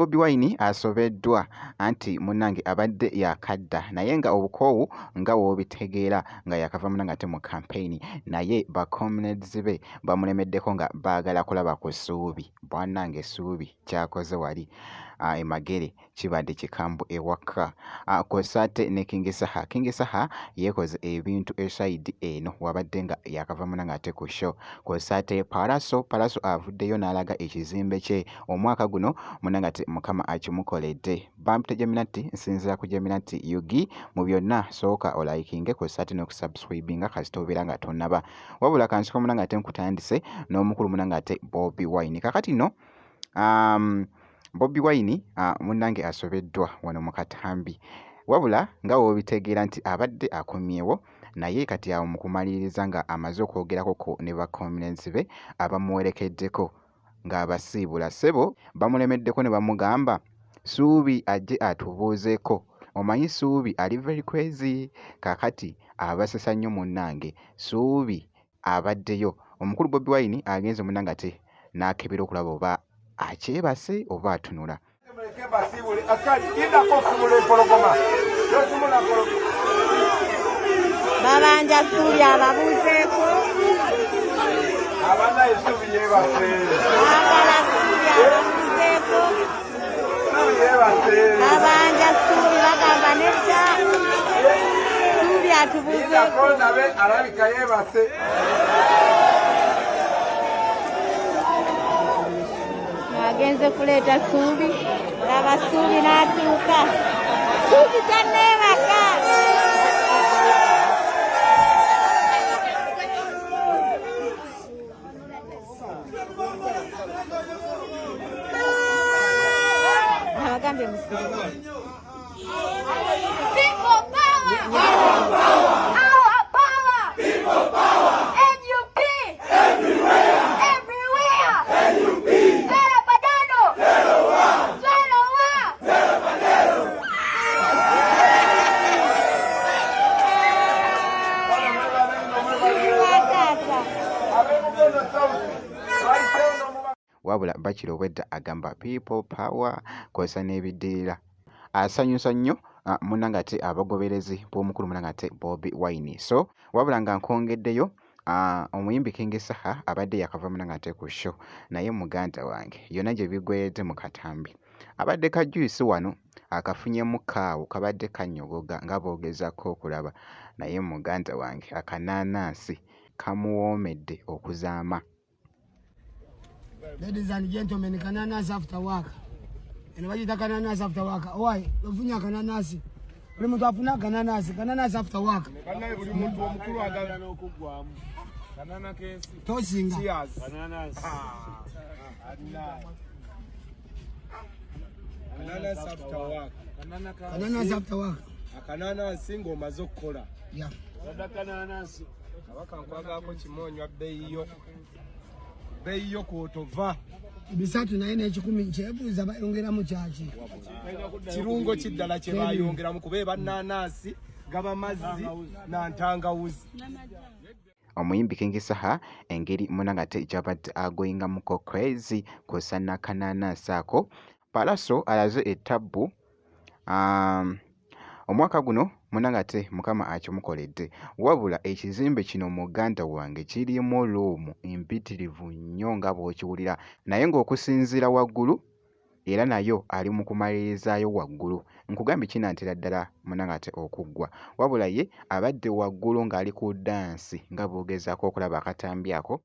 Bobi Wine asobeddwa anti munnange abadde yakadda naye nga obukoowu nga w'obitegeera nga yakava munnange ate mu campaign naye ba comrades be bamulemeddeko nga baagala kulaba ku ssuubi. Bwannange essuubi kyakoze wali emagere kibadde kikambu ewaka. Kw'ossa ate ne King Saha. King Saha yeekoze ebintu esayidi eno wabadde nga yakava munnange ate ku show. Kw'ossa ate Pallaso avuddeyo n'alaga ekizimbe kye omwaka guno munnange ate Mukama akimukoledde. Bampita Geminati nsinzira ku Geminati Yugi mu byonna sooka olayikinge kw'ossa ate n'okusubscribinga kasita obeera nga tonnaba. Wabula kansiko munnange ate nkutandise n'omukulu munnange ate Bobi Wine. Kakati no Bobi Wine munnange asobeddwa wano mu katambi. Wabula nga w'obitegeera nti abadde akomyewo naye kati awo mu kumaliriza nga amaze okwogerako ne ba comrades be abamuwerekeddeko ng'abasiibula ssebo bamulemeddeko ne bamugamba Ssuubi ajje atubuuzeeko. Omanyi Ssuubi ali very crazy. Kaakati abasesa nnyo munnange Ssuubi abaddeyo. Omukulu Bobi Wine agenze munnange ate n'akebera okulaba oba akyebase oba atunula. Babanja Ssuubi ababuuzeeko. Abana Ssuubi yeebase. Abala Ssuubi ababuuzeeko. Babanja Ssuubi bagamba nedda. Ssuubi atubuuzeeko. Nabe alabika yeebase. Agenze kuleeta Ssuubi, laba Ssuubi n'atuuka. Ssuubi tanneebaka. Abagambye musiri. People power! Our power! People power! NUP! Everywhere! NUP! Zero Badano! Zero one! Zero Badano! Wabula Bakiro Wedda agamba people power kw'ossa n'ebiddirira. Asanyusa nnyo munnange ate abagoberezi b'omukulu munnange ate Bobi Wine. So wabula nga nkongeddeyo omuyimbi King Saha abadde yakava munnange ate ku show naye muganda wange yonna gye bigwedde mu katambi abadde kajuisi wano akafunyemu kaawo kabadde kanyogoga nga boogezako okulaba naye muganda wange akanaanansi kamuwoomedde okuzaama. Ladies and gentlemen, Kananas after work. And what is the Kananas after work? Why? Lofunya Kananas. Uli mtu afuna Kananas after work. Kana buli muntu omukulu agala n'okugwamu. Kanana kesi. Tosinga. Cheers. Kananas. Kananas after work. Kananas after work. Akananasi ng'omaze okukola. Yeah. Kananas. Kabaka nkwagaako kimonywa bbeeyi yo kwotova. Bisatu na ine ekikumi kyebuuza bayongeramu kyaki. Kirungo kiddala kye bayongeramu kuba bannanasi gaba mazzi na ntangawuzi. Omuyimbi King Saha engeri munnange ate gy'abadde agoyingamuko crazy kw'ossa n'akananasi ako. Pallaso alaze ettabbu omwaka guno munnange ate Mukama akimukoledde. Wabula ekizimbe kino muganda wange kirimu luumu empitirivu nnyo nga bw'okiwulira naye ng'okusinziira waggulu era nayo ali mu kumalirizaayo waggulu. Nkugambye kinaantera ddala munnange ate okuggwa. Wabula ye abadde waggulu ng'ali ku dansi nga bw'ogezaako okulaba akatambi ako.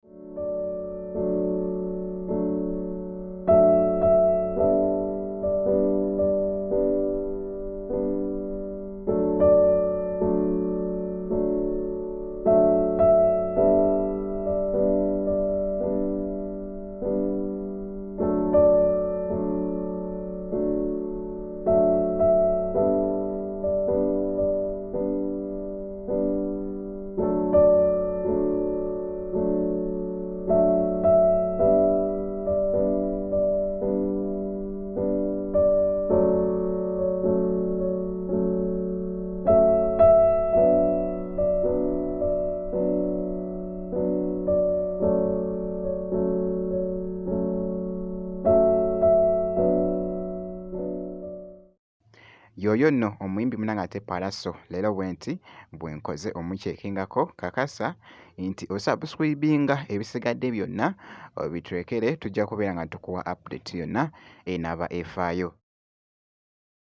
yoyo nno omuyimbi munange ate Palaso leero bwenti bwenkoze omukyekingako kakasa nti osubscribinga ebisigadde byonna obitrekere tujja kubeera nga tukuwa update yonna enaba efaayo.